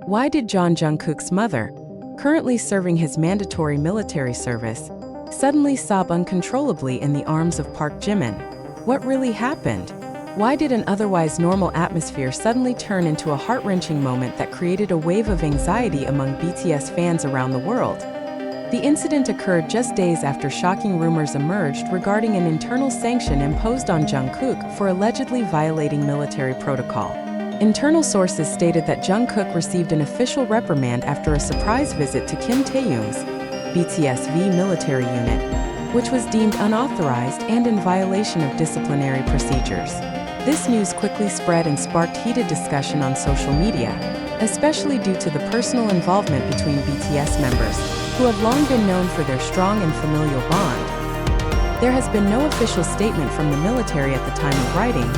Why did Jungkook's mother, currently serving his mandatory military service, suddenly sob uncontrollably in the arms of Park Jimin? What really happened? Why did an otherwise normal atmosphere suddenly turn into a heart-wrenching moment that created a wave of anxiety among BTS fans around the world? The incident occurred just days after shocking rumors emerged regarding an internal sanction imposed on Jungkook for allegedly violating military protocol. Internal sources stated that Jungkook received an official reprimand after a surprise visit to Kim Taehyung's BTS V military unit, which was deemed unauthorized and in violation of disciplinary procedures. This news quickly spread and sparked heated discussion on social media, especially due to the personal involvement between BTS members, who have long been known for their strong and familial bond. There has been no official statement from the military at the time of writing,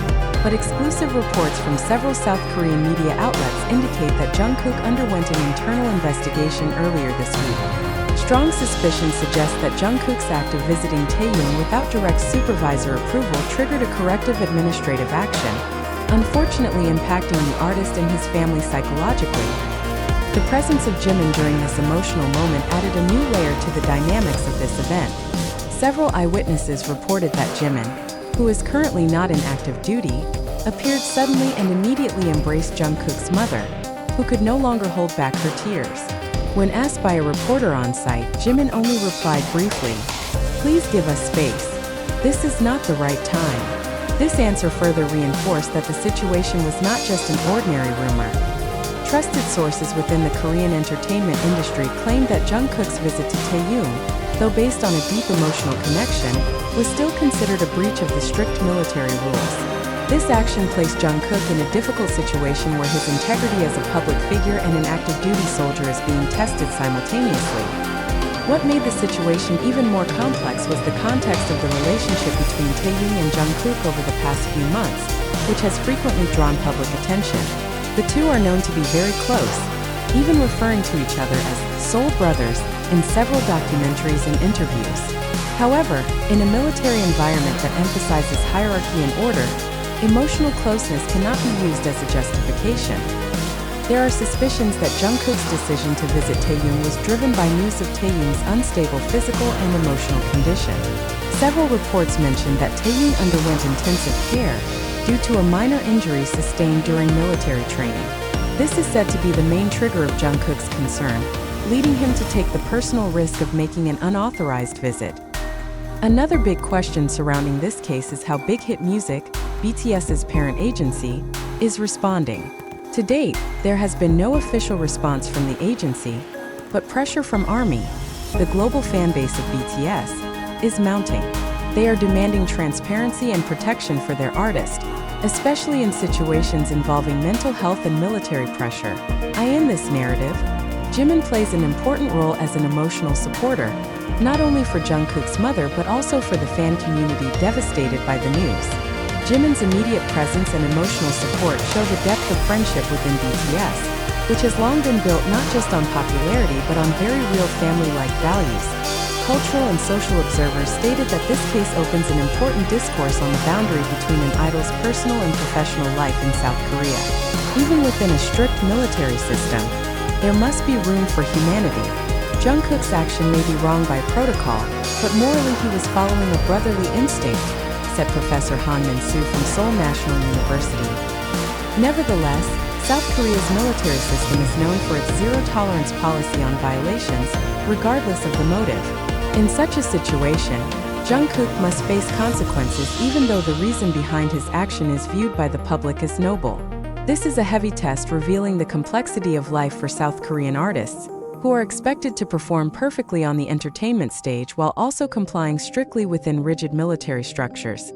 but exclusive reports from several South Korean media outlets indicate that Jungkook underwent an internal investigation earlier this week. Strong suspicions suggest that Jungkook's act of visiting Taehyung without direct supervisor approval triggered a corrective administrative action, unfortunately impacting the artist and his family psychologically. The presence of Jimin during this emotional moment added a new layer to the dynamics of this event. Several eyewitnesses reported that Jimin, who is currently not in active duty, appeared suddenly and immediately embraced Jungkook's mother, who could no longer hold back her tears. When asked by a reporter on site, Jimin only replied briefly, "Please give us space. This is not the right time." This answer further reinforced that the situation was not just an ordinary rumor. Trusted sources within the Korean entertainment industry claimed that Jungkook's visit to Taehyung, though based on a deep emotional connection, was still considered a breach of the strict military rules. This action placed Jungkook in a difficult situation where his integrity as a public figure and an active duty soldier is being tested simultaneously. What made the situation even more complex was the context of the relationship between Taehyung and Jungkook over the past few months, which has frequently drawn public attention. The two are known to be very close, even referring to each other as soul brothers in several documentaries and interviews. However, in a military environment that emphasizes hierarchy and order, emotional closeness cannot be used as a justification. There are suspicions that Jungkook's decision to visit Taehyung was driven by news of Taehyung's unstable physical and emotional condition. Several reports mentioned that Taehyung underwent intensive care due to a minor injury sustained during military training. This is said to be the main trigger of Jungkook's concern, leading him to take the personal risk of making an unauthorized visit. Another big question surrounding this case is how Big Hit Music, BTS's parent agency, is responding. To date, there has been no official response from the agency, but pressure from ARMY, the global fan base of BTS, is mounting. They are demanding transparency and protection for their artist, especially in situations involving mental health and military pressure. In this narrative, Jimin plays an important role as an emotional supporter, not only for Jungkook's mother but also for the fan community devastated by the news. Jimin's immediate presence and emotional support show the depth of friendship within BTS, which has long been built not just on popularity but on very real family-like values. Cultural and social observers stated that this case opens an important discourse on the boundary between an idol's personal and professional life in South Korea. Even within a strict military system, there must be room for humanity. Jungkook's action may be wrong by protocol, but morally he was following a brotherly instinct, said Professor Han Min-soo from Seoul National University. Nevertheless, South Korea's military system is known for its zero-tolerance policy on violations, regardless of the motive. In such a situation, Jungkook must face consequences even though the reason behind his action is viewed by the public as noble. This is a heavy test revealing the complexity of life for South Korean artists, who are expected to perform perfectly on the entertainment stage while also complying strictly within rigid military structures.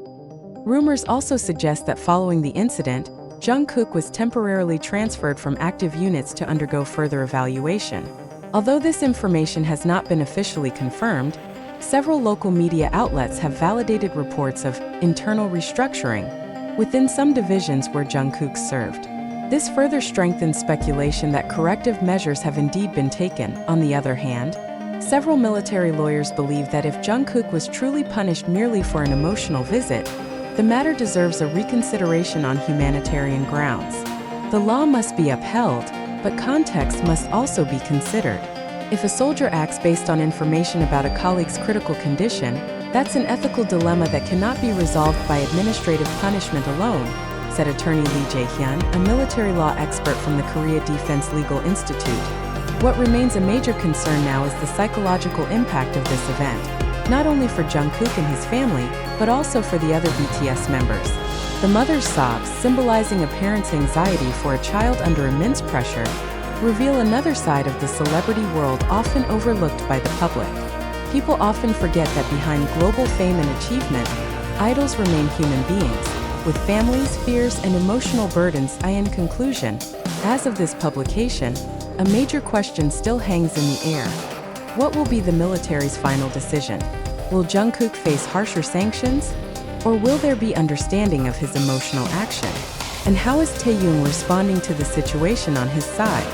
Rumors also suggest that following the incident, Jungkook was temporarily transferred from active units to undergo further evaluation. Although this information has not been officially confirmed, several local media outlets have validated reports of internal restructuring within some divisions where Jungkook served. This further strengthens speculation that corrective measures have indeed been taken. On the other hand, several military lawyers believe that if Jungkook was truly punished merely for an emotional visit, the matter deserves a reconsideration on humanitarian grounds. The law must be upheld, But context must also be considered. If a soldier acts based on information about a colleague's critical condition, that's an ethical dilemma that cannot be resolved by administrative punishment alone, said attorney Lee Jae-hyun, a military law expert from the Korea Defense Legal Institute. What remains a major concern now is the psychological impact of this event, not only for Jungkook and his family, but also for the other BTS members. The mother's sobs, symbolizing a parent's anxiety for a child under immense pressure, reveal another side of the celebrity world often overlooked by the public. People often forget that behind global fame and achievement, idols remain human beings, with families, fears, and emotional burdens. In conclusion, as of this publication, a major question still hangs in the air. What will be the military's final decision? Will Jungkook face harsher sanctions? Or will there be understanding of his emotional action? And how is Taehyung responding to the situation on his side?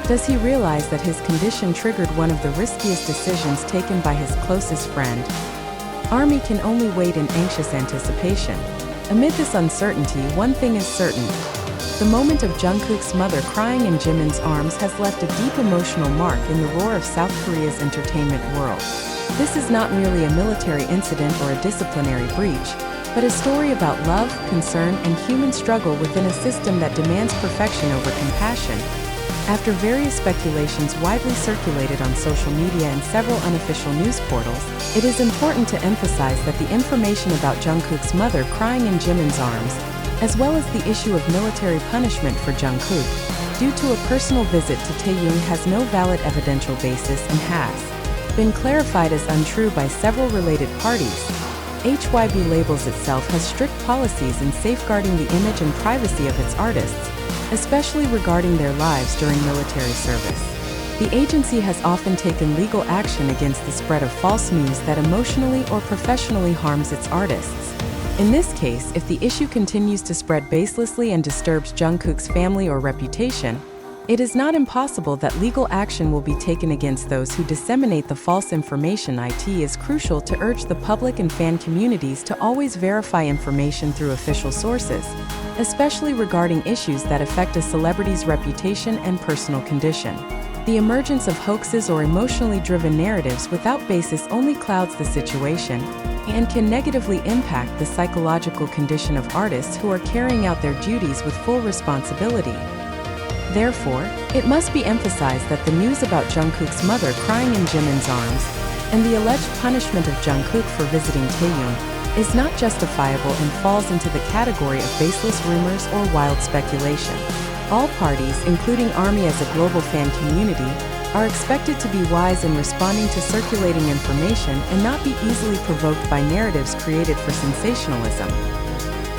Does he realize that his condition triggered one of the riskiest decisions taken by his closest friend? Army can only wait in anxious anticipation. Amid this uncertainty, one thing is certain. The moment of Jungkook's mother crying in Jimin's arms has left a deep emotional mark in the roar of South Korea's entertainment world. This is not merely a military incident or a disciplinary breach, but a story about love, concern, and human struggle within a system that demands perfection over compassion. After various speculations widely circulated on social media and several unofficial news portals, it is important to emphasize that the information about Jungkook's mother crying in Jimin's arms, as well as the issue of military punishment for Jungkook, due to a personal visit to Taehyung, has no valid evidential basis and has been clarified as untrue by several related parties. HYB labels itself has strict policies in safeguarding the image and privacy of its artists, especially regarding their lives during military service. The agency has often taken legal action against the spread of false news that emotionally or professionally harms its artists. In this case, if the issue continues to spread baselessly and disturbs Jungkook's family or reputation, it is not impossible that legal action will be taken against those who disseminate the false information. It is crucial to urge the public and fan communities to always verify information through official sources, especially regarding issues that affect a celebrity's reputation and personal condition. The emergence of hoaxes or emotionally driven narratives without basis only clouds the situation and can negatively impact the psychological condition of artists who are carrying out their duties with full responsibility. Therefore, it must be emphasized that the news about Jungkook's mother crying in Jimin's arms and the alleged punishment of Jungkook for visiting Taehyung is not justifiable and falls into the category of baseless rumors or wild speculation. All parties, including Army as a global fan community, are expected to be wise in responding to circulating information and not be easily provoked by narratives created for sensationalism.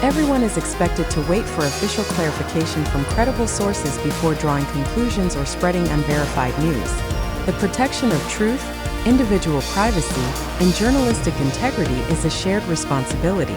Everyone is expected to wait for official clarification from credible sources before drawing conclusions or spreading unverified news. The protection of truth, individual privacy, and journalistic integrity is a shared responsibility.